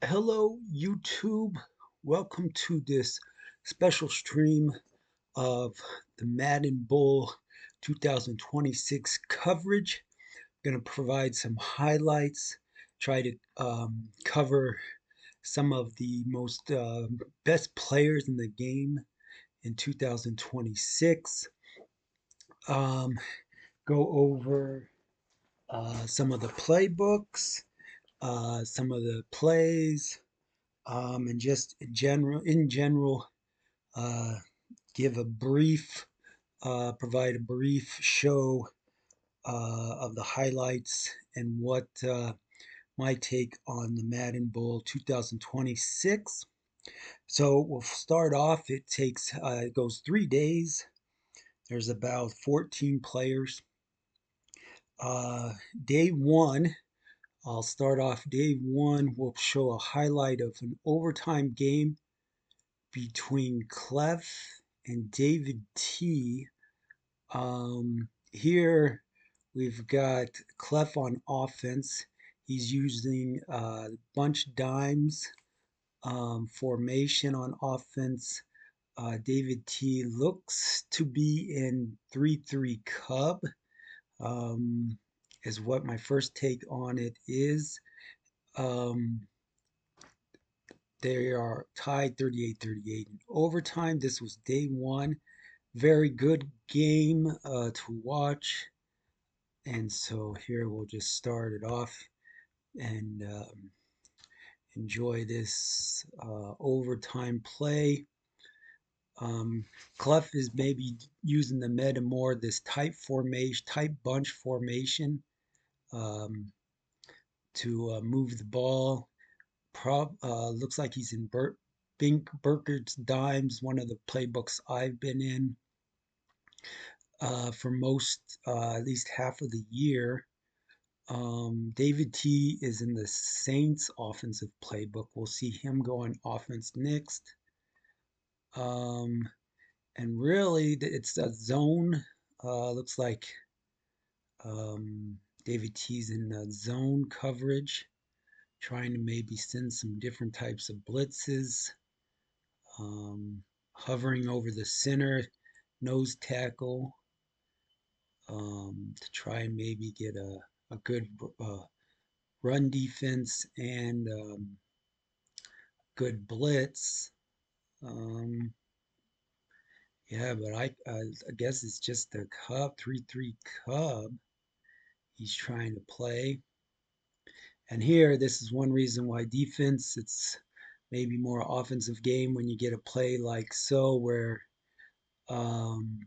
Hello, YouTube. Welcome to this special stream of the Madden Bowl 2026 coverage. I'm going to provide some highlights, try to cover some of the most best players in the game in 2026. Um, go over some of the playbooks, some of the plays, and just in general, uh, give a brief, provide a brief show of the highlights and what my take on the Madden Bowl 2026. So we'll start off. It goes 3 days. There's about 14 players. Uh, Day one, I'll start off. Day one, we'll show a highlight of an overtime game between Clef and David T. Here we've got Clef on offense. He's using bunch dimes formation on offense. David T looks to be in 3-3 Cub, um, is what my first take on it is. Um, they are tied 38-38 in overtime. This was day one. Very good game to watch. And so here we'll just start it off and enjoy this overtime play. Clef is maybe using the meta more, this type formation, type bunch formation um, to move the ball. Looks like he's in Bink Burkert's Dimes, one of the playbooks I've been in for most, at least half of the year. David T is in the Saints offensive playbook. We'll see him go on offense next. Um, and really, it's a zone. Looks like um, David T's in the zone coverage, trying to maybe send some different types of blitzes. Hovering over the center, nose tackle, to try and maybe get a good run defense and good blitz. Um, yeah, but I guess it's just the Cub 3-3 Cub he's trying to play. And here, this is one reason why defense, it's maybe more offensive game when you get a play like so where um,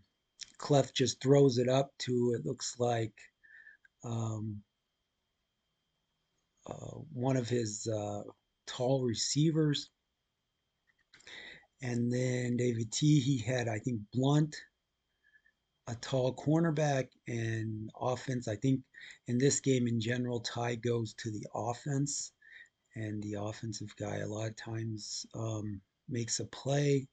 Clef just throws it up to, it looks like um, one of his tall receivers. And then David T, he had, I think, Blunt, a tall cornerback, and offense. I think in this game in general, tie goes to the offense, and the offensive guy a lot of times makes a play.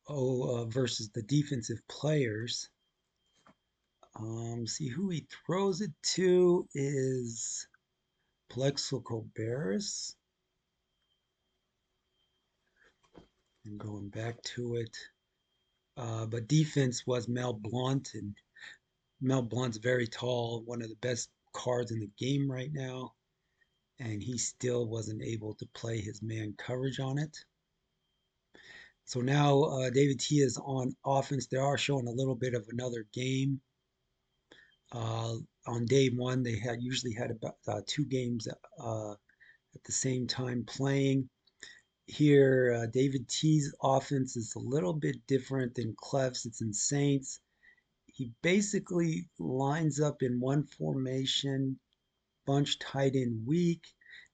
Versus the defensive players. See who he throws it to is Plexico Barris. And going back to it. But defense was Mel Blount, and Mel Blount's very tall, one of the best cards in the game right now, and he still wasn't able to play his man coverage on it. So now David T is on offense. They are showing a little bit of another game. Uh, on day one, they had usually had about two games at the same time playing. Here, David T's offense is a little bit different than Clef's. It's in Saints. He basically lines up in one formation, bunch tight end weak,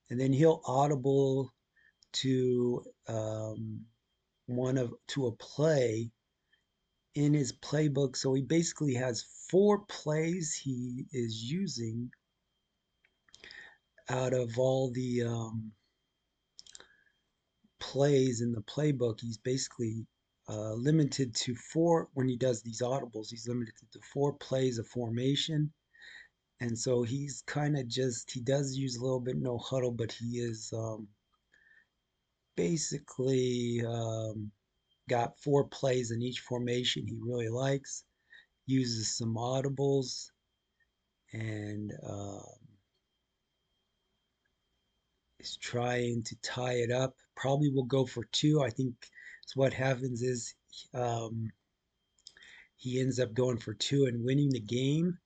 and then he'll audible to to a play in his playbook. So he basically has four plays he is using out of all the plays in the playbook. He's basically limited to four when he does these audibles. He's limited to four plays of formation. And so he's kind of just, he does use a little bit no huddle, but he is basically got 4 plays in each formation he really likes, uses some audibles, and is trying to tie it up. Probably will go for two. I think so what happens is um, he ends up going for two and winning the game.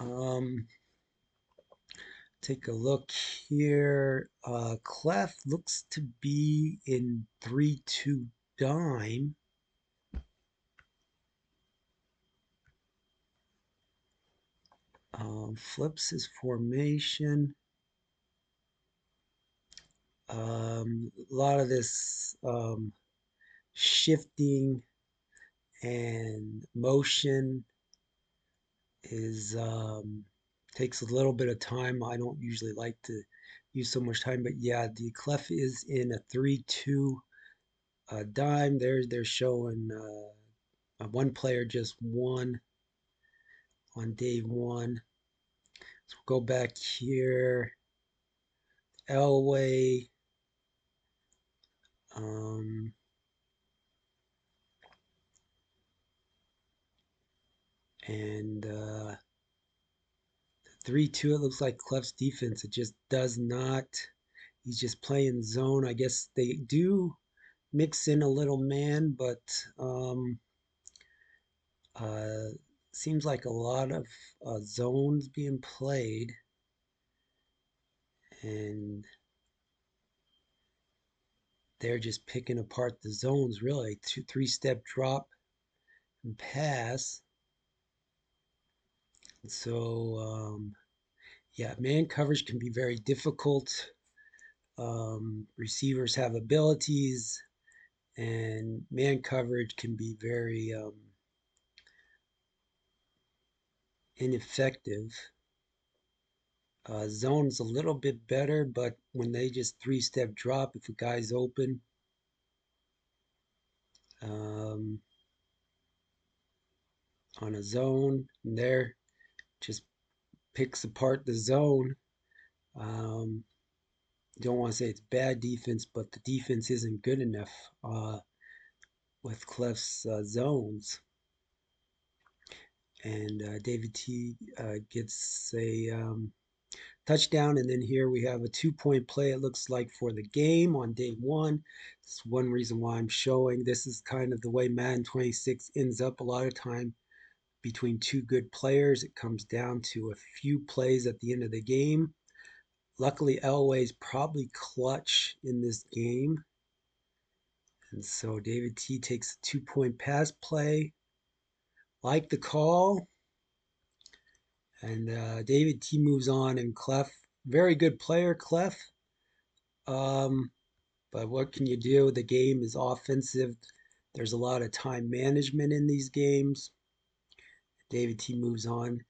Um, take a look here. Clef looks to be in 3-2 dime. Flips his formation. A lot of this shifting and motion is takes a little bit of time. I don't usually like to use so much time, but yeah, the clef is in a 3-2 dime. They're showing one player just won on day one. So we'll go back here. Elway. Um, and 3-2, it looks like Clef's defense. It just does not. He's just playing zone. I guess they do mix in a little man, but uh, seems like a lot of zones being played, and they're just picking apart the zones really. Three-step drop and pass. So yeah, man coverage can be very difficult. Receivers have abilities, and man coverage can be very ineffective. Zone's a little bit better, but when they just three-step drop, if a guy's open, um, on a zone, and there just picks apart the zone. Um, don't want to say it's bad defense, but the defense isn't good enough with Clef's zones. And David T gets a touchdown, and then here we have a 2-point play, it looks like, for the game on day one. That's one reason why I'm showing. This is kind of the way Madden 26 ends up a lot of time between two good players. It comes down to a few plays at the end of the game. Luckily, Elway's probably clutch in this game. And so David T takes a 2-point pass play. Like the call. And David T moves on, and Clef, very good player, Clef. Um, but what can you do? The game is offensive. There's a lot of time management in these games. David T moves on.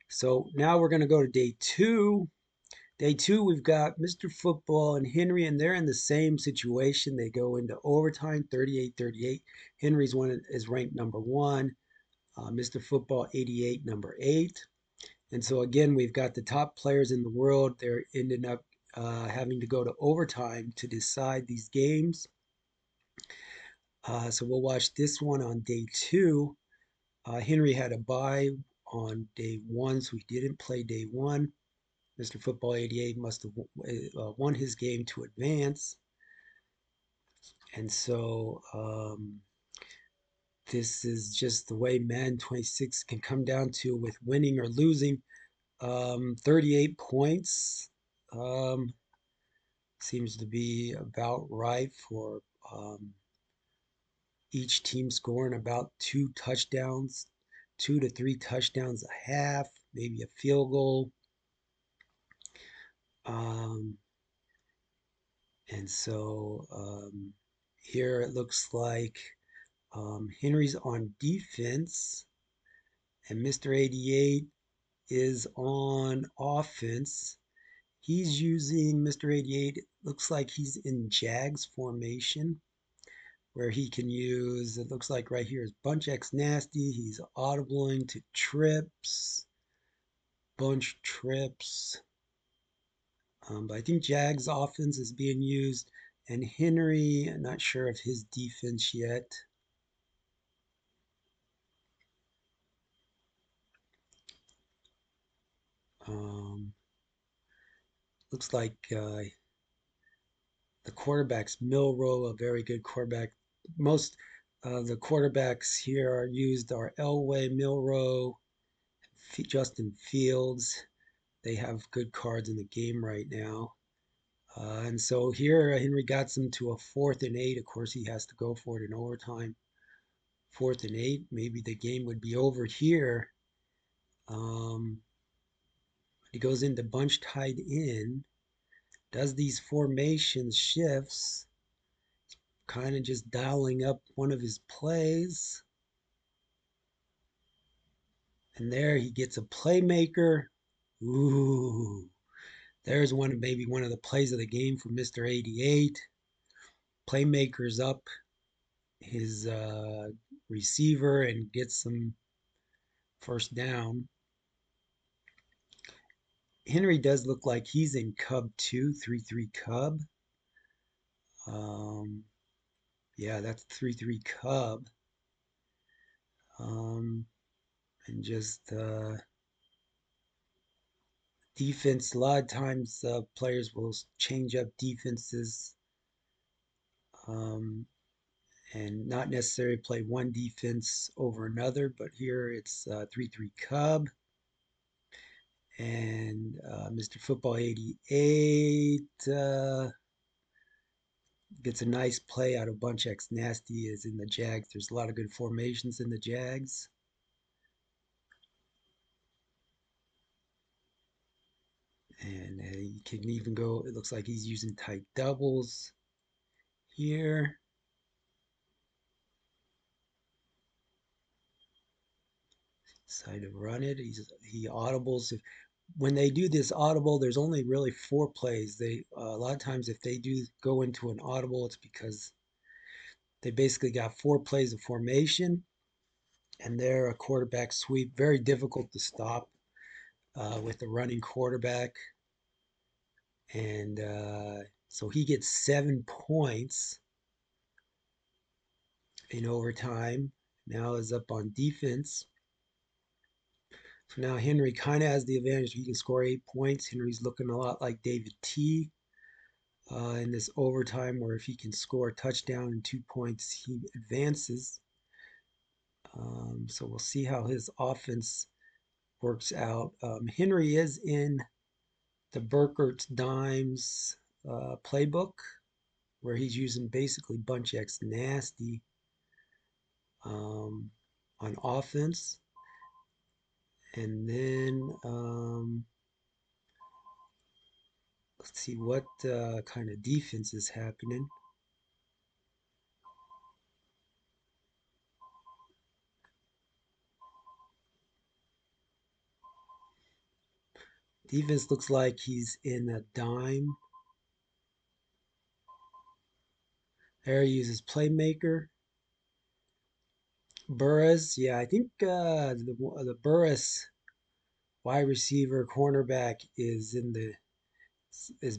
So now we're going to go to day two. Day two, we've got Mr. Football and Henry, and they're in the same situation. They go into overtime, 38-38. Henry's one is ranked number one. Mr. Football, 88, number eight. And so again, we've got the top players in the world. They're ending up having to go to overtime to decide these games. So we'll watch this one on day two. Henry had a bye on day one, so he didn't play day one. Mr. Football 88 must have won his game to advance. And so this is just the way Madden 26 can come down to with winning or losing. 38 points seems to be about right for each team scoring about 2 touchdowns, 2 to 3 touchdowns a half, maybe a field goal. Um, and so here it looks like Henry's on defense, and Mr. 88 is on offense. He's using Mr. 88, it looks like he's in Jags formation, where he can use, it looks like right here is Bunch X Nasty. He's audibling to trips, bunch trips. But I think Jags offense is being used, And Henry, I'm not sure of his defense yet. Um, Looks like the quarterback's Milrow, a very good quarterback. Most the quarterbacks here are used are Elway, Milrow, Justin Fields. They have good cards in the game right now. And so here Henry got them to a 4th and 8. Of course, he has to go for it in overtime. 4th and 8. Maybe the game would be over here. Um, he goes into bunch tied in, does these formation shifts, kind of just dialing up one of his plays. And there he gets a playmaker. Ooh, there's maybe one of the plays of the game for Mr. 88. Playmaker's up his receiver and gets some first down. Henry does look like he's in Cub 2, 3-3 Cub. Um, yeah, that's 3-3 Cub. And just defense, a lot of times players will change up defenses um, and not necessarily play one defense over another, but here it's 3-3 Cub. And Mr. Football 88 gets a nice play out of Bunch X Nasty is in the Jags. There's a lot of good formations in the Jags. And he can even go, it looks like he's using tight doubles here. Decide to run it. He audibles. When they do this audible, there's only really 4 plays. They a lot of times if they do go into an audible, it's because they basically got 4 plays of formation, and they're a quarterback sweep. Very difficult to stop with a running quarterback, and so he gets 7 points in overtime. Now is up on defense. So now Henry kind of has the advantage. He can score 8 points. Henry's looking a lot like David T. In this overtime, where if he can score a touchdown and 2 points, he advances. So we'll see how his offense works out. Henry is in the Burkert's Dimes playbook, where he's using basically Bunch X Nasty on offense. And then let's see what kind of defense is happening. Defense looks like he's in a dime. There he uses playmaker. Burris, yeah, I think the Burris wide receiver cornerback is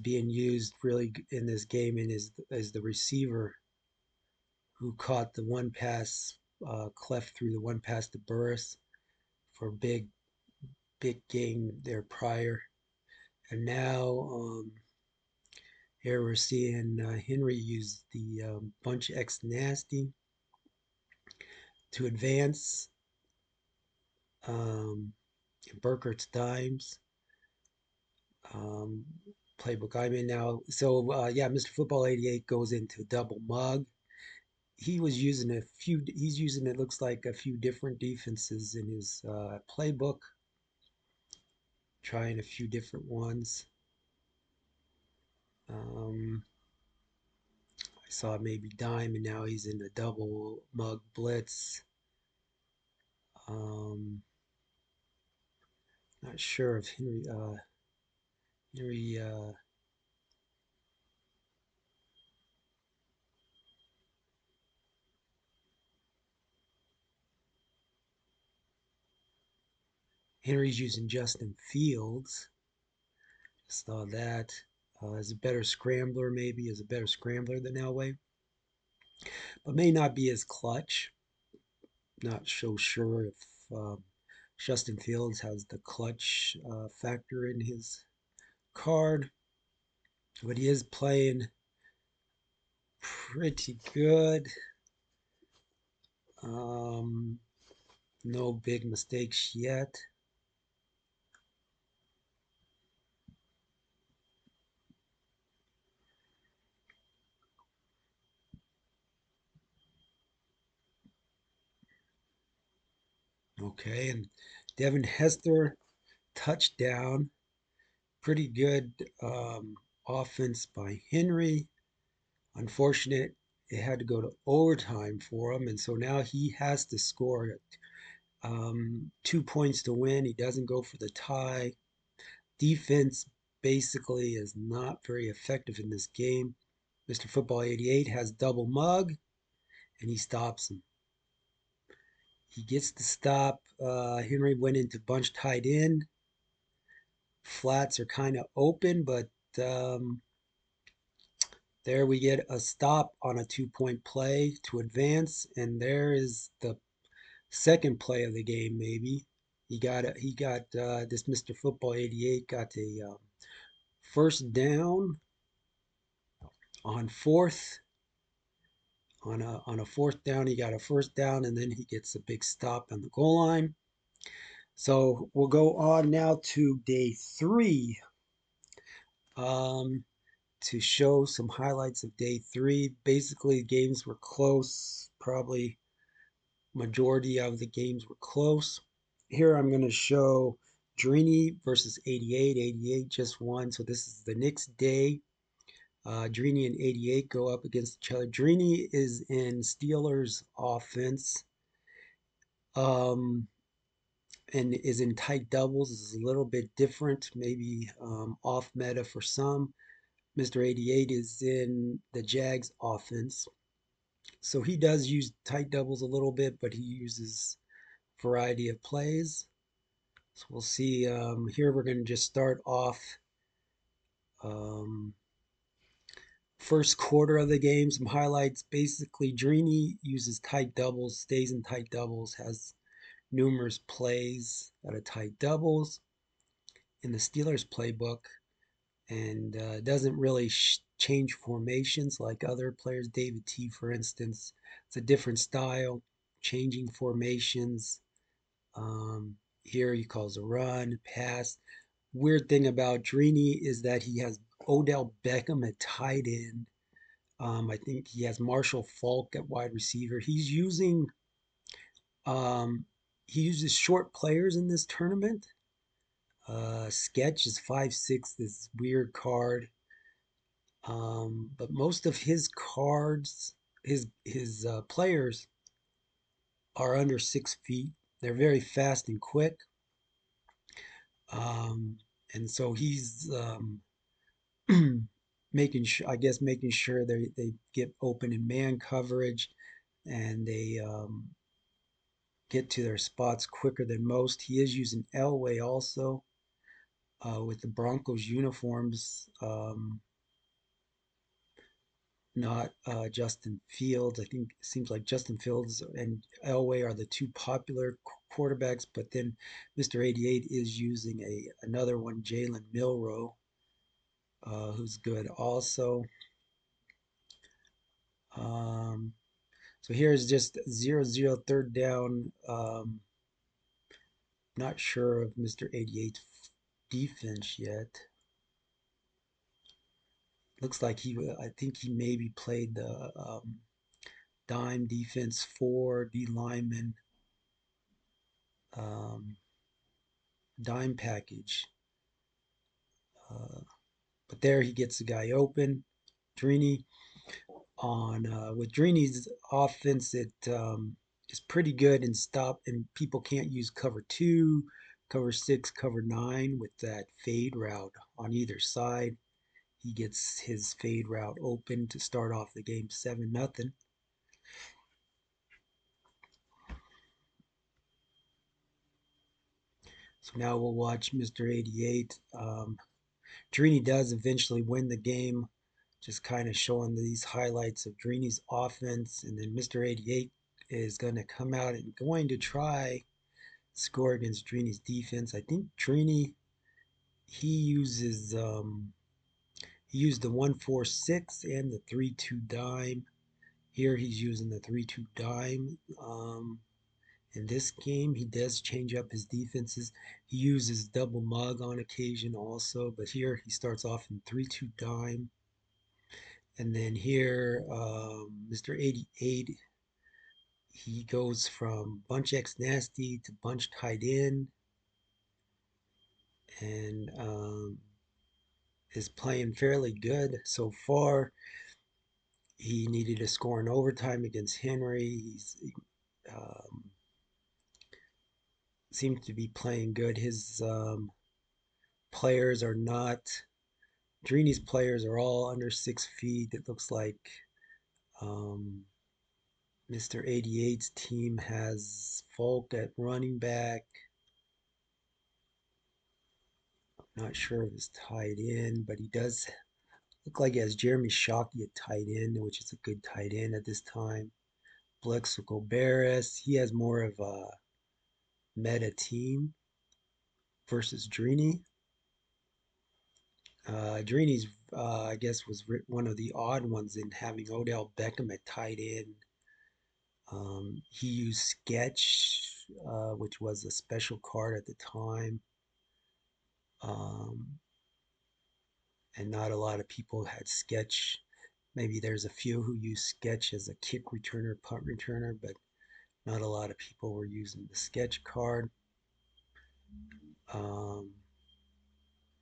being used really in this game and is the receiver who caught the one pass, cleft through the one pass to Burris for big gain there prior. And now here we're seeing Henry use the Bunch X Nasty to advance. Burkert's Dimes um, playbook I'm in now. So yeah, Mr. Football 88 goes into double mug. He was using he's using it looks like a few different defenses in his playbook, trying a few different ones. I saw maybe dime, and now he's in the double mug blitz. Um, Not sure if Henry Henry's using Justin Fields. Saw that. Is a better scrambler, maybe is a better scrambler than Elway, but may not be as clutch. Not so sure if Justin Fields has the clutch factor in his card, but he is playing pretty good. Um, no big mistakes yet. Okay, and Devin Hester touchdown. Pretty good offense by Henry. Unfortunate, it had to go to overtime for him, and so now he has to score 2 points to win. He doesn't go for the tie. Defense basically is not very effective in this game. Mr. Football 88 has double mug, and he stops him. He gets the stop. Henry went into bunch tight end. Flats are kind of open, but there we get a stop on a 2 point play to advance, and there is the second play of the game. Maybe he got this Mr. Football 88 got a first down on fourth on a fourth down. He got a first down, and then he gets a big stop on the goal line. So we'll go on now to day three. Um, to show some highlights of day three. Basically, games were close. Probably majority of the games were close. Here I'm going to show Drini versus 88. 88 just won, so this is the next day. Drini and 88 go up against each other. Drini is in Steelers offense um, and is in tight doubles. This is a little bit different, maybe off meta for some. Mr. 88 is in the Jags offense. So he does use tight doubles a little bit, but he uses variety of plays. So we'll see. Here we're going to just start off um, first quarter of the game. Some highlights. Basically, Drini uses tight doubles, stays in tight doubles, has numerous plays out of tight doubles in the Steelers playbook, and doesn't really change formations like other players. David T, for instance, it's a different style, changing formations. Here he calls a run, pass. Weird thing about Drini is that he has Odell Beckham at tight end. I think he has Marshall Falk at wide receiver. Um, he uses short players in this tournament. Sketch is 5'6", this weird card. But most of his cards, his players are under 6 feet. They're very fast and quick. Um, and so he's making sure, I guess, making sure they get open in man coverage, and they get to their spots quicker than most. He is using Elway also with the Broncos uniforms, not Justin Fields. I think it seems like Justin Fields and Elway are the two popular quarterbacks, but then Mr. 88 is using another one, Jalen Milroe, who's good also. Um, so here's just 0-0 third down. Not sure of Mr. 88's defense yet. Looks like I think he maybe played the dime defense for D lineman um, dime package. Uh, but there he gets the guy open. Drini on with Drini's offense, it is pretty good and stop, and people can't use cover two, cover six, cover nine with that fade route on either side. He gets his fade route open to start off the game 7-0. So now we'll watch Mr. 88. Drini does eventually win the game, just kind of showing these highlights of Drini's offense. And then Mr. 88 is going to come out and going to try score against Drini's defense. I think Drini, he uses he used the 1-4-6 and the 3-2 dime. Here he's using the 3-2 dime. In this game, he does change up his defenses. He uses double mug on occasion also, but here he starts off in 3-2 dime. And then here, Mr. 88, he goes from bunch X nasty to bunch tight end and is playing fairly good so far. He needed a score in overtime against Henry. Um, seems to be playing good. His players are not. Drini's players are all under 6 feet. It looks like um, Mr. 88's team has Folk at running back. Not sure if it's tight end, but he does look like he has Jeremy Shockey at tight end, which is a good tight end at this time. Plexico Barris, he has more of a meta team versus Drini. Drini's, I guess, was one of the odd ones in having Odell Beckham at tight end. He used Sketch, which was a special card at the time. Um, and not a lot of people had Sketch. Maybe there's a few who use Sketch as a kick returner, punt returner, but not a lot of people were using the Sketch card. Um,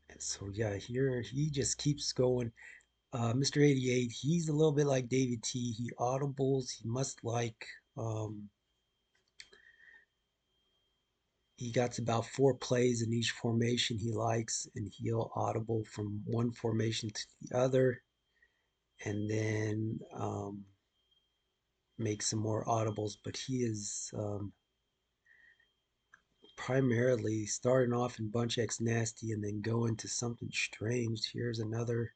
and so, yeah, here he just keeps going. Mr. 88, he's a little bit like David T. He audibles. He must like he got about 4 plays in each formation he likes, and he'll audible from one formation to the other, and then make some more audibles. But he is primarily starting off in Bunch X Nasty and then going to something strange. Here's another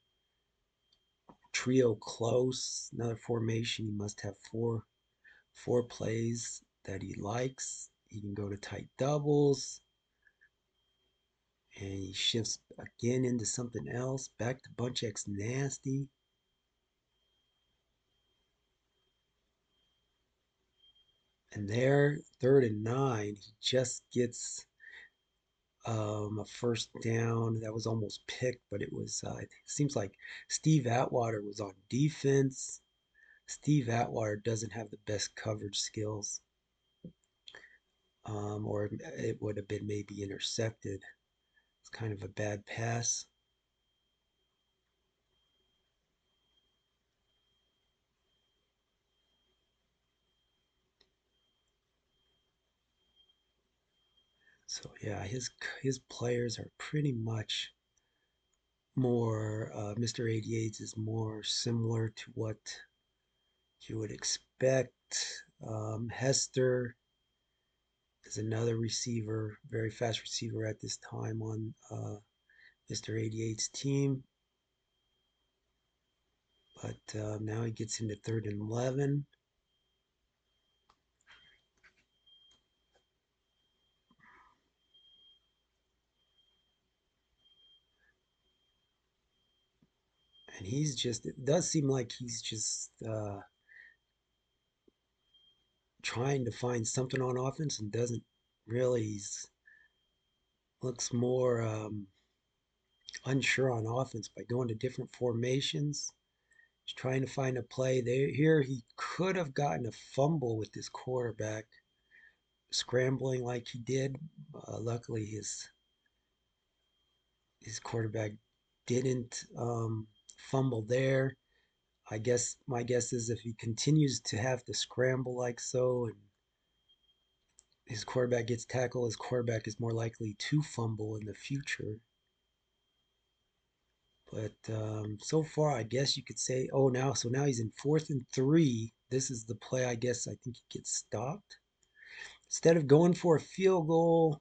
trio close, another formation. He must have four plays that he likes. He can go to tight doubles, and he shifts again into something else, back to Bunch X Nasty. And there, 3rd and 9, he just gets a first down that was almost picked, but it seems like Steve Atwater was on defense. Steve Atwater doesn't have the best coverage skills, or it would have been maybe intercepted. It's kind of a bad pass. So yeah, his players are pretty much more. Mr. 88's is more similar to what you would expect. Hester is another receiver, very fast receiver at this time on Mr. 88's team. But now he gets into 3rd and 11. And it does seem like he's just trying to find something on offense and doesn't really. Looks more unsure on offense by going to different formations. He's trying to find a play there. Here he could have gotten a fumble with this quarterback scrambling like he did. Luckily, his quarterback didn't fumble there. I guess my guess is if he continues to have to scramble like so and his quarterback gets tackled, his quarterback is more likely to fumble in the future. But so far, I guess you could say, oh, now he's in 4th and 3. This is the play, I guess. I think he gets stopped. Instead of going for a field goal,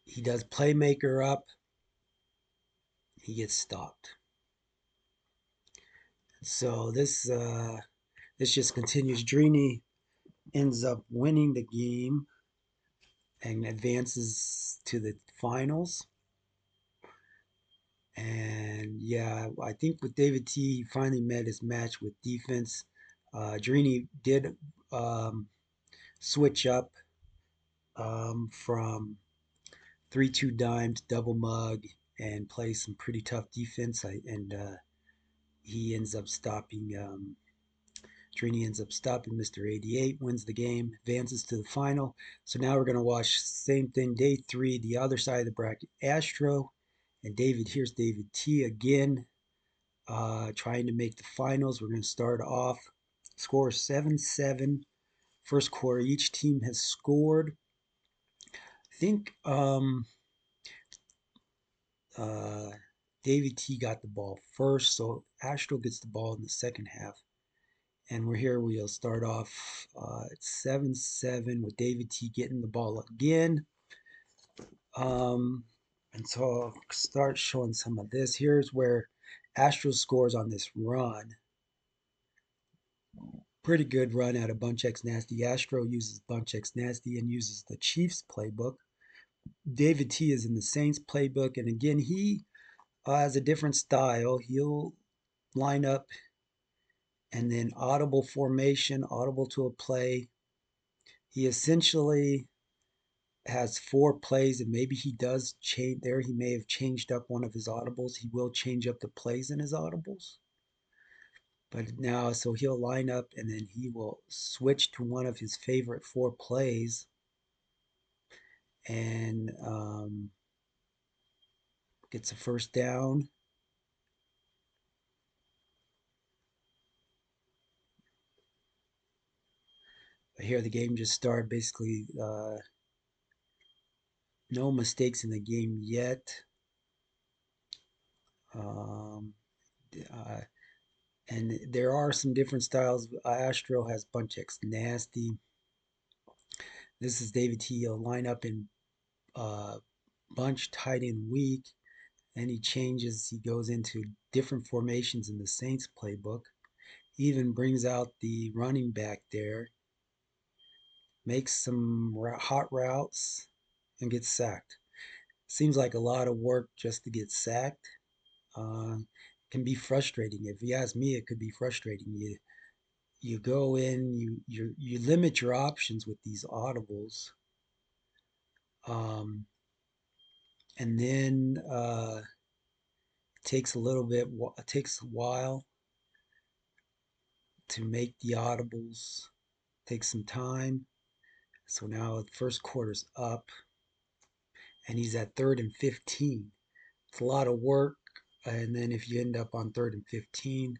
he does playmaker up. He gets stopped. So this just continues. Drini ends up winning the game and advances to the finals. And yeah, I think with David T, he finally met his match with defense. Drini did um, switch up from 3-2 dimes, double mug, and play some pretty tough defense. And he ends up stopping. Trini ends up stopping Mr. 88, wins the game, advances to the final. So now we're going to watch same thing, day three, the other side of the bracket, Astro and David. Here's David T again, trying to make the finals. We're going to start off. Score 7-7. First quarter, each team has scored. I think uh, David T got the ball first, so Astro gets the ball in the second half. And we're here. We'll start off at 7-7 with David T getting the ball again. Um, and so I'll start showing some of this. Here's where Astro scores on this run. Pretty good run out of Bunch X Nasty. Astro uses Bunch X Nasty and uses the Chiefs playbook. David T is in the Saints playbook. And again, he has a different style. He'll line up and then audible formation, audible to a play. He essentially has four plays, and maybe he does change there. He may have changed up one of his audibles. He will change up the plays in his audibles. But now, so he'll line up and then he will switch to one of his favorite four plays and gets a first down. Here, the game just started. Basically, no mistakes in the game yet. Um, uh, and there are some different styles. Astro has Bunch X Nasty. This is David T. He'll line up in uh, bunch tight end weak, and he changes. He goes into different formations in the Saints playbook. Even brings out the running back there, makes some hot routes, and gets sacked. Seems like a lot of work just to get sacked. Uh, can be frustrating. If you ask me, it could be frustrating. You go in, you limit your options with these audibles, um, and then takes a little bit. It takes a while to make the audibles. Takes some time. So now the first quarter's up, and he's at 3rd and 15. It's a lot of work. And then if you end up on 3rd and 15,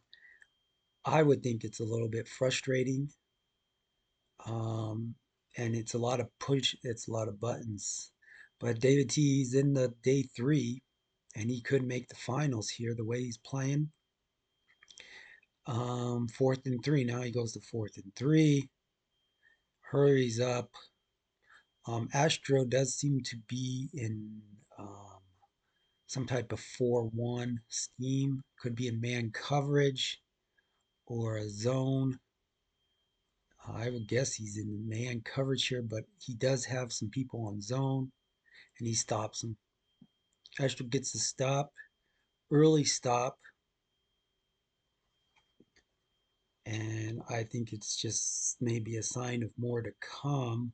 I would think it's a little bit frustrating. Um, and it's a lot of push, it's a lot of buttons. But David T's in the day three, and he could make the finals here the way he's playing. 4th and 3. Now he goes to 4th and 3, hurries up. Astro does seem to be in some type of 4-1 scheme. Could be a man coverage or a zone. I would guess he's in man coverage here, but he does have some people on zone, and he stops them. Astro gets the stop, early stop, and I think it's just maybe a sign of more to come.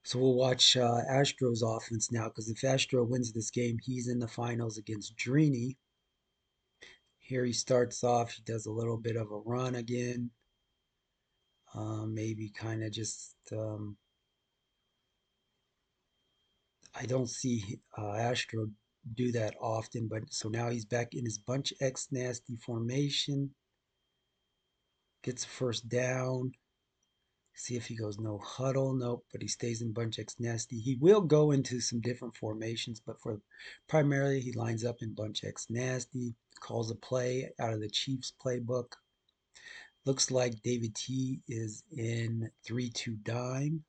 So we'll watch Astro's offense now, because if Astro wins this game, he's in the finals against Drini. Here he starts off, he does a little bit of a run again. Maybe kind of just, I don't see Astro do that often, but so now he's back in his Bunch X Nasty formation, gets a first down. See if he goes no huddle. Nope, but he stays in Bunch X Nasty. He will go into some different formations, but for primarily he lines up in Bunch X Nasty, calls a play out of the Chiefs playbook. Looks like David T is in 3-2 dime.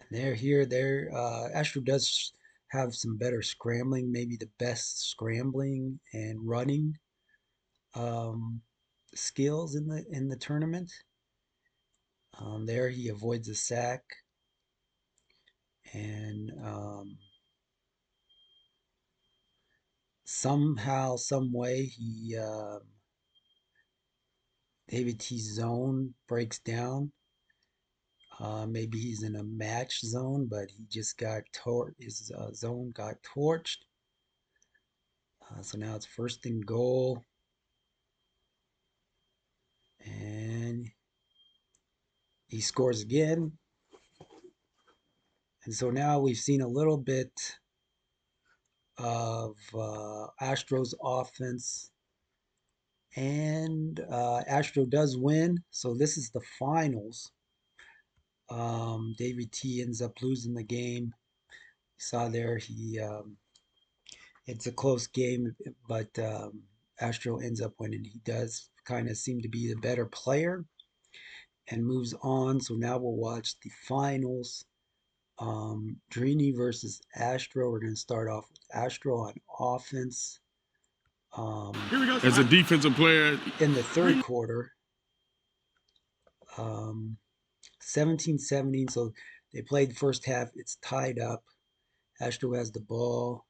And they're here. Astro does have some better scrambling, maybe the best scrambling and running um, skills in the tournament. There he avoids a sack, and somehow, some way, he David T's zone breaks down. Maybe he's in a match zone, but he just got his zone got torched. So now it's first and goal, and he scores again. And so now we've seen a little bit of Astros offense, and Astro does win. So this is the finals. David T ends up losing the game. You saw there he it's a close game, but Astro ends up winning. He does kind of seem to be the better player and moves on. So now we'll watch the finals. Drini versus Astro. We're going to start off with Astro on offense. As a defensive player, In the third quarter, 17-17. So they played the first half. It's tied up. Astro has the ball.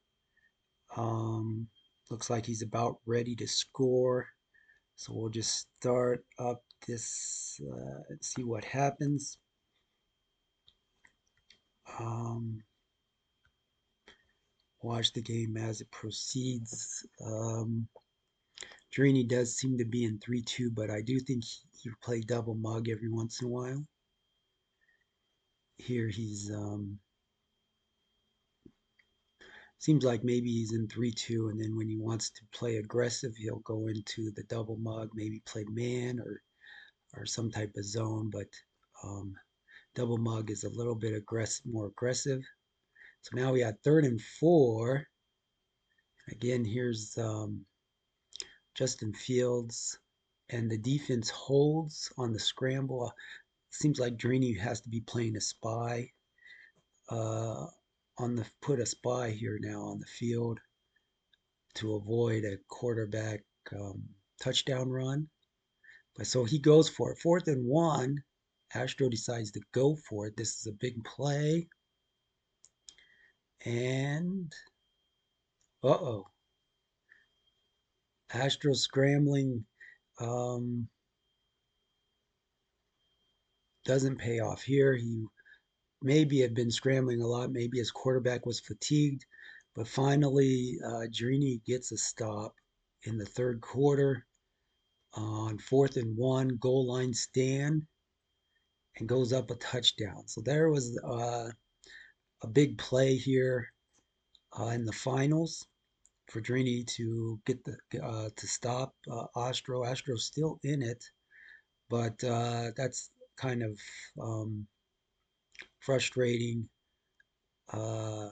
Um, Looks like he's about ready to score. So we'll just start up this and see what happens. Um, watch the game as it proceeds. Drini does seem to be in 3-2, but I do think he play double mug every once in a while. Here he's seems like maybe he's in 3-2, and then when he wants to play aggressive, he'll go into the double mug, maybe play man or some type of zone, but um, double mug is a little bit more aggressive. So now we got 3rd and 4. Again, here's Justin Fields, and the defense holds on the scramble. Seems like Drini has to be playing a spy. Put a spy here now on the field to avoid a quarterback touchdown run. But so he goes for it. 4th and 1. Astro decides to go for it. This is a big play. And uh-oh. Astro scrambling doesn't pay off here. He maybe had been scrambling a lot. Maybe his quarterback was fatigued. But finally, Drini gets a stop in the third quarter on 4th and 1, goal line stand, and goes up a touchdown. So there was a big play here in the finals for Drini to get the to stop Astro. Astro's still in it, but that's kind of frustrating uh,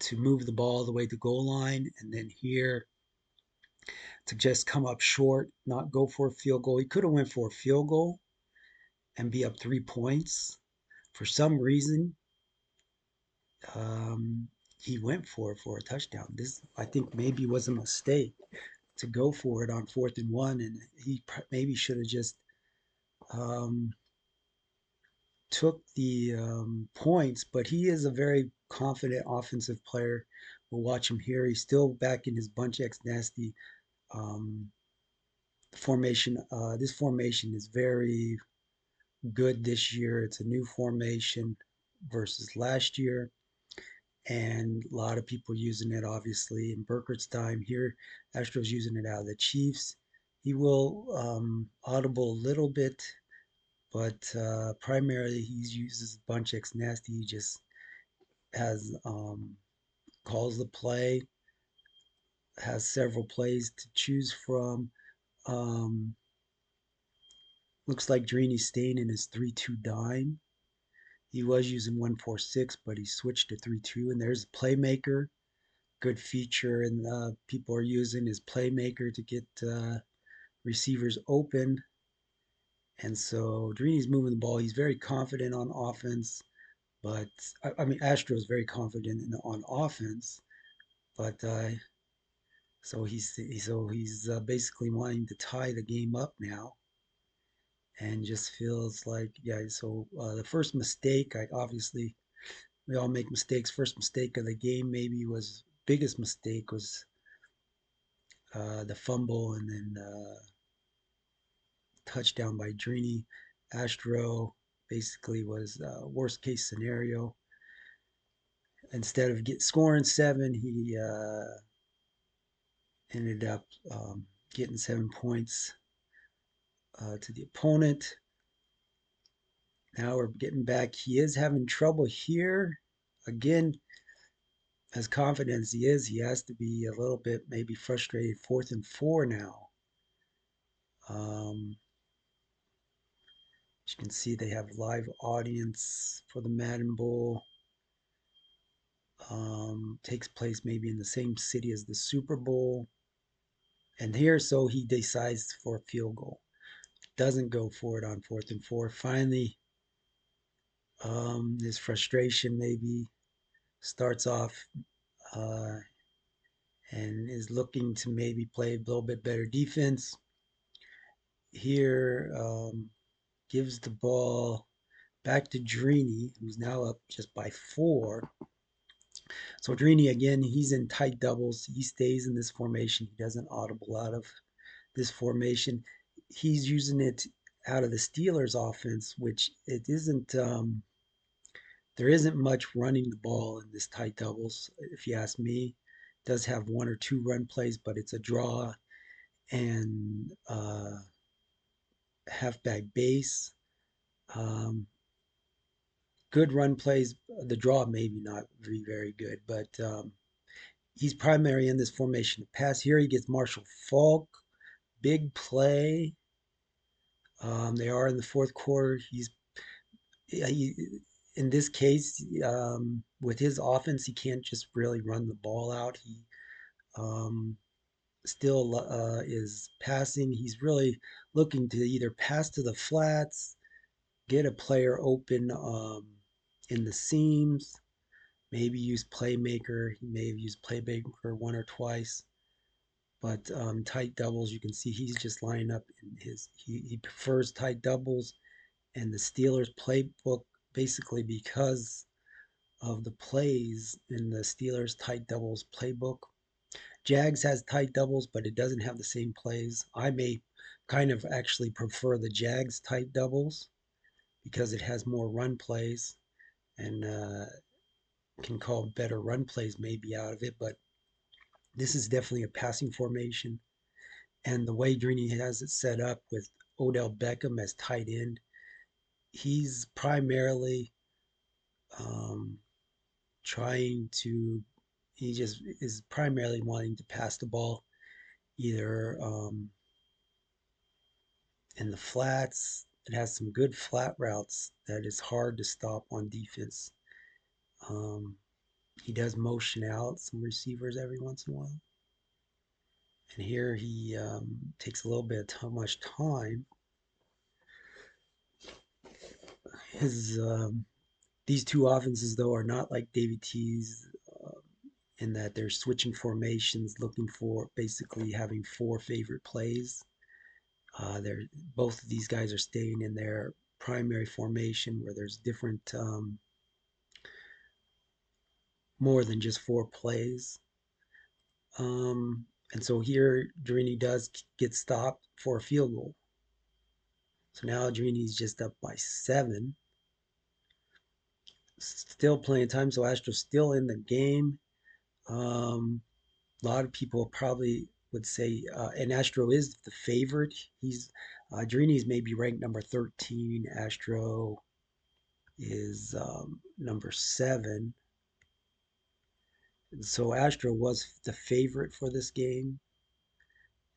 to move the ball all the way to goal line, and then here to just come up short, not go for a field goal. He could have went for a field goal and be up 3 points. For some reason, um, he went for a touchdown. This I think maybe was a mistake to go for it on 4th and 1, and he maybe should have just um, took the points. But he is a very confident offensive player. We'll watch him here. He's still back in his bunch X nasty um, formation. This formation is very good this year. It's a new formation versus last year, and a lot of people using it obviously in Burkert's time. Here Astros using it out of the Chiefs. He will audible a little bit, but primarily he uses bunch X nasty. He just has calls the play, has several plays to choose from. um, Looks like Drini's staying in his 3-2 dime. He was using 1-4-6, but he switched to 3-2, and there's a playmaker. Good feature, and people are using his playmaker to get receivers open. And so Drini's moving the ball. He's very confident on offense. But I mean, Astro is very confident on offense, but so he's basically wanting to tie the game up now, and just feels like, yeah. So the first mistake, I obviously we all make mistakes. First mistake of the game maybe was biggest mistake was the fumble, and then touchdown by Drini. Astro basically was worst case scenario. Instead of scoring seven, he ended up getting 7 points to the opponent. Now we're getting back. He is having trouble here. Again, as confident as he is, he has to be a little bit maybe frustrated. 4th and 4 now. As you can see, they have live audience for the Madden Bowl. Takes place maybe in the same city as the Super Bowl. And here, so he decides for a field goal. Doesn't go for it on 4th and 4. Finally, his frustration maybe starts off uh, and is looking to maybe play a little bit better defense. Here, gives the ball back to Drini, who's now up just by 4. So Drini, again, he's in tight doubles. He stays in this formation. He doesn't audible out of this formation. He's using it out of the Steelers offense, which it isn't. There isn't much running the ball in this tight doubles, if you ask me. It does have 1 or 2 run plays, but it's a draw and halfback base. Um, Good run plays. The draw maybe not very good, but he's primary in this formation. Pass here, he gets Marshall Falk. Big play. They are in the fourth quarter. He, in this case, with his offense, he can't just really run the ball out. He um, still is passing. He's really looking to either pass to the flats, get a player open in the seams, maybe use playmaker. He may have used playmaker 1 or 2, but tight doubles, you can see he's just lining up in he prefers tight doubles, and the Steelers playbook, basically because of the plays in the Steelers tight doubles playbook. Jags has tight doubles, but it doesn't have the same plays. I may kind of actually prefer the Jags tight doubles because it has more run plays and can call better run plays maybe out of it. But this is definitely a passing formation. And the way Drini has it set up with Odell Beckham as tight end, he's primarily um, trying to, he just is primarily wanting to pass the ball either in the flats. It has some good flat routes that is hard to stop on defense. Um, he does motion out some receivers every once in a while. And here he takes a little bit of too much time. His These two offenses, though, are not like David T's in that they're switching formations, looking for basically having 4 favorite plays. They're Both of these guys are staying in their primary formation where there's different, more than just 4 plays. And so here, Drini does get stopped for a field goal. So now Drini's just up by 7. Still playing time, so Astro's still in the game. A lot of people probably would say, and Astro is the favorite. Drini's maybe ranked number 13. Astro is number 7. And so Astro was the favorite for this game,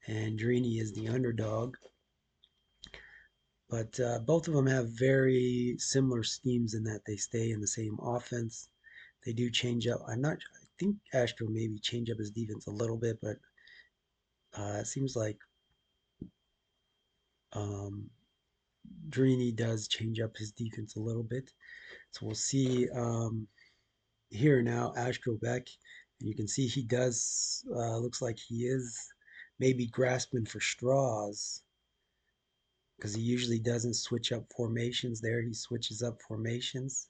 and Drini is the underdog. But both of them have very similar schemes in that they stay in the same offense. They do change up. I think Astro maybe change up his defense a little bit, but it seems like um, Drini does change up his defense a little bit. So we'll see here now, Astro Beck, and you can see he does, looks like he is maybe grasping for straws because he usually doesn't switch up formations there. He switches up formations.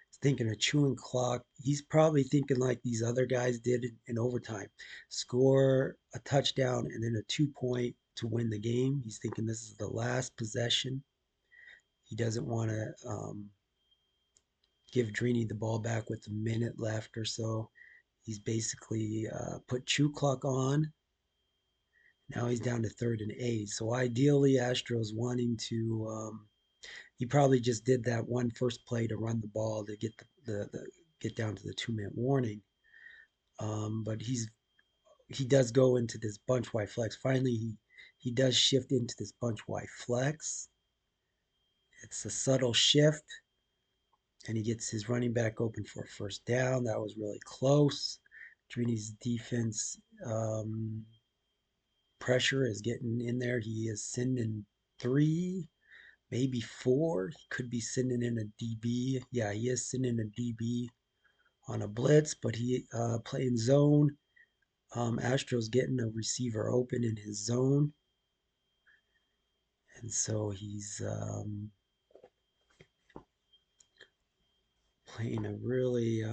He's thinking of chewing clock. He's probably thinking like these other guys did in overtime, score a touchdown and then a 2 point to win the game. He's thinking this is the last possession. He doesn't want to give Drini the ball back with a minute left or so. He's basically put chew clock on. Now he's down to 3rd and 8. So ideally, Astros wanting to. He probably just did that one first play to run the ball to get the get down to the 2 minute warning. But he does go into this bunch Y flex. Finally, he does shift into this bunch Y flex. It's a subtle shift, and he gets his running back open for a first down. That was really close. Trini's defense pressure is getting in there. He is sending 3, maybe 4. He could be sending in a DB. Yeah, he is sending a DB on a blitz, but he playing zone. Astro's getting a receiver open in his zone, and so he's playing a really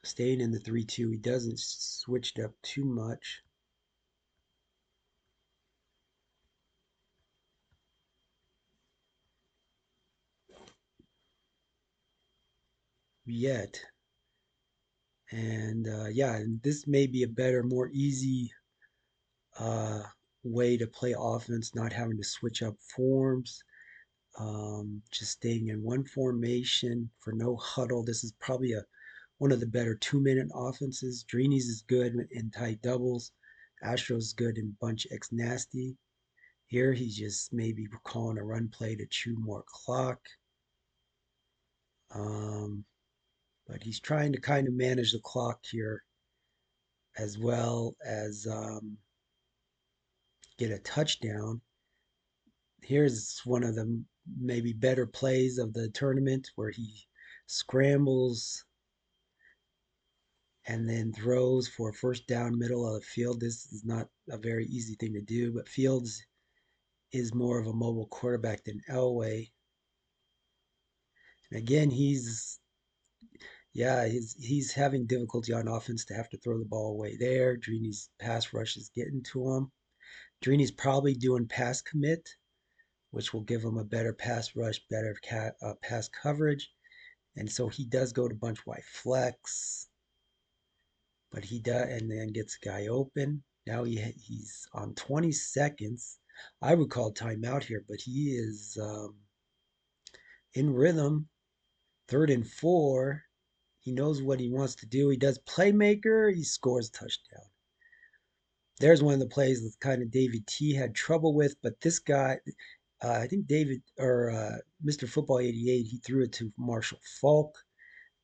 staying in the 3-2. He doesn't switch it up too much yet. And yeah, and this may be a better, more easy uh, way to play offense, not having to switch up forms, just staying in one formation for no huddle. This is probably one of the better 2 minute offenses. Drini's is good in tight doubles. Astro's good in bunch X nasty. Here he's just maybe calling a run play to chew more clock. Um, but he's trying to kind of manage the clock here as well as get a touchdown. Here's one of the maybe better plays of the tournament where he scrambles and then throws for a first down middle of the field. This is not a very easy thing to do, but Fields is more of a mobile quarterback than Elway. And again, he's having difficulty on offense to have to throw the ball away there. Drini's pass rush is getting to him. Drini's probably doing pass commit, which will give him a better pass rush, better pass coverage. And so he does go to bunch Y flex, but he does, and then gets a guy open. Now he's on 20 seconds. I would call timeout here, but he is in rhythm. 3rd and 4. He knows what he wants to do. He does playmaker. He scores a touchdown. There's one of the plays that kind of David T had trouble with, but this guy, I think David or Mr. Football 88, he threw it to Marshall Falk.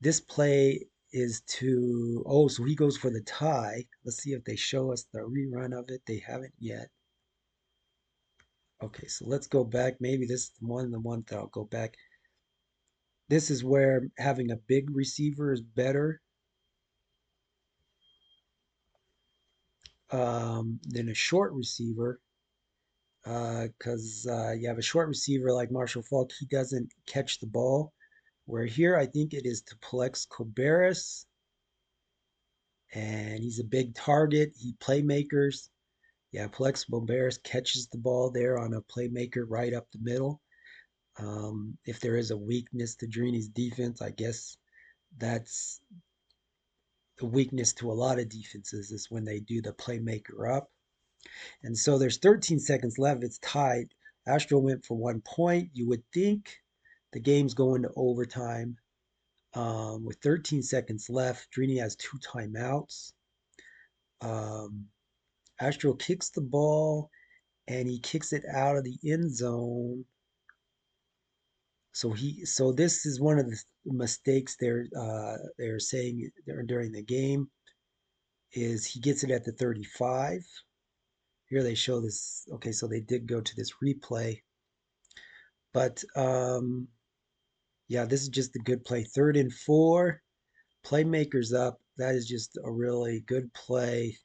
This play is to, oh, so he goes for the tie. Let's see if they show us the rerun of it. They haven't yet. Okay, so let's go back. Maybe this is the one that I'll go back. This is where having a big receiver is better than a short receiver because you have a short receiver like Marshall Falk, he doesn't catch the ball. Where here, I think it is to Plex Cobaris, and he's a big target. He playmakers. Yeah, Plex Cobaris catches the ball there on a playmaker right up the middle. If there is a weakness to Drini's defense, I guess that's the weakness to a lot of defenses is when they do the playmaker up. And so there's 13 seconds left. It's tied. Astro went for 1 point. You would think the game's going to overtime. With 13 seconds left, Drini has 2 timeouts. Um, Astro kicks the ball and he kicks it out of the end zone. So this is one of the mistakes they're saying during the game is he gets it at the 35. Here they show this. Okay, so they did go to this replay, but Yeah, this is just a good play. 3rd and 4. Playmakers up. That is just a really good play.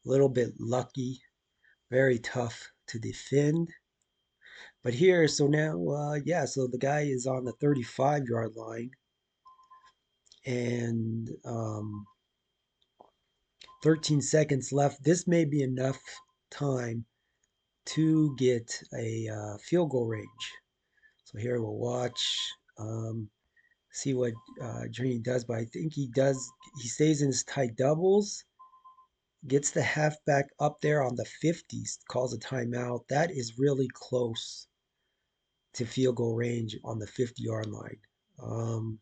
A little bit lucky. Very tough to defend. But here, so now, yeah, so the guy is on the 35-yard line, and 13 seconds left. This may be enough time to get a field goal range. So here we'll watch, see what Dreamy does. But I think he does. He stays in his tight doubles, gets the halfback up there on the 50s, calls a timeout. That is really close to field goal range on the 50-yard line.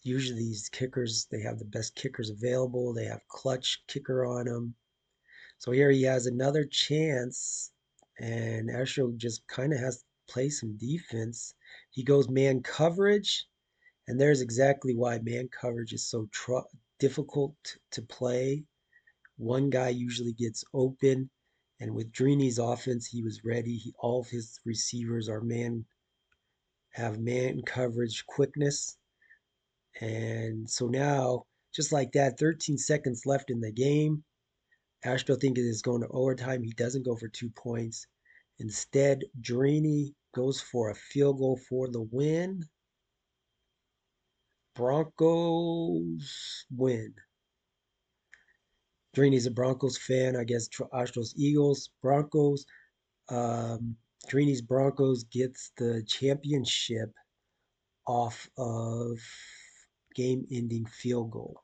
Usually these kickers, they have the best kickers available. They have clutch kicker on them. So here he has another chance, and Astro just kind of has to play some defense. He goes man coverage, and there's exactly why man coverage is so difficult to play. One guy usually gets open, and with Drini's offense, he was ready. All of his receivers are have man coverage quickness, and so now, just like that, 13 seconds left in the game. Astro thinking it's going to overtime. He doesn't go for 2 points. Instead, Drini goes for a field goal for the win. Broncos win. Drini's a Broncos fan. I guess Astro's Eagles. Broncos. Um, Drini's Broncos gets the championship off of game-ending field goal.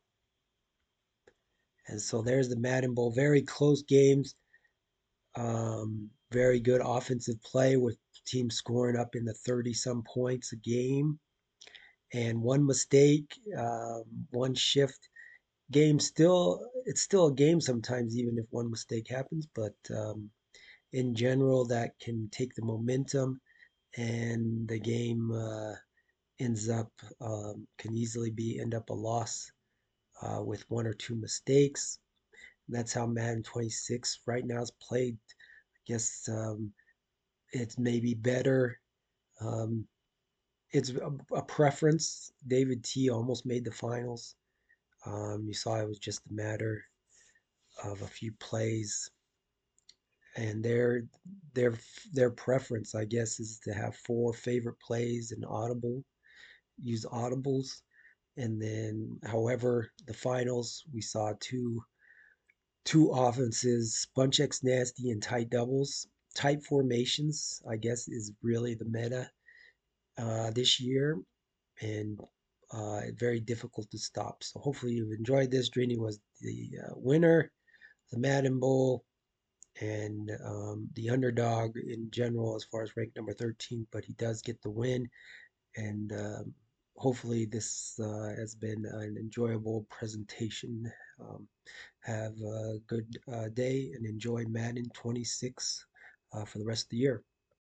And so there's the Madden Bowl. Very close games. Very good offensive play with teams scoring up in the 30 some points a game. And one mistake, one shift. It's still a game sometimes, even if one mistake happens. But in general, that can take the momentum, and the game ends up can easily end up a loss with one or two mistakes. And that's how Madden 26 right now is played. I guess it's maybe better. Um, it's a preference. David T almost made the finals. You saw it was just a matter of a few plays, and their their preference, I guess, is to have four favorite plays and use audibles, and then, however, the finals we saw two offenses, bunch X nasty and tight doubles, tight formations. I guess is really the meta this year, and very difficult to stop. So hopefully you've enjoyed this. Drini was the winner, the Madden Bowl, and the underdog in general as far as rank number 13, but he does get the win. And hopefully this has been an enjoyable presentation. Have a good day and enjoy Madden 26 for the rest of the year.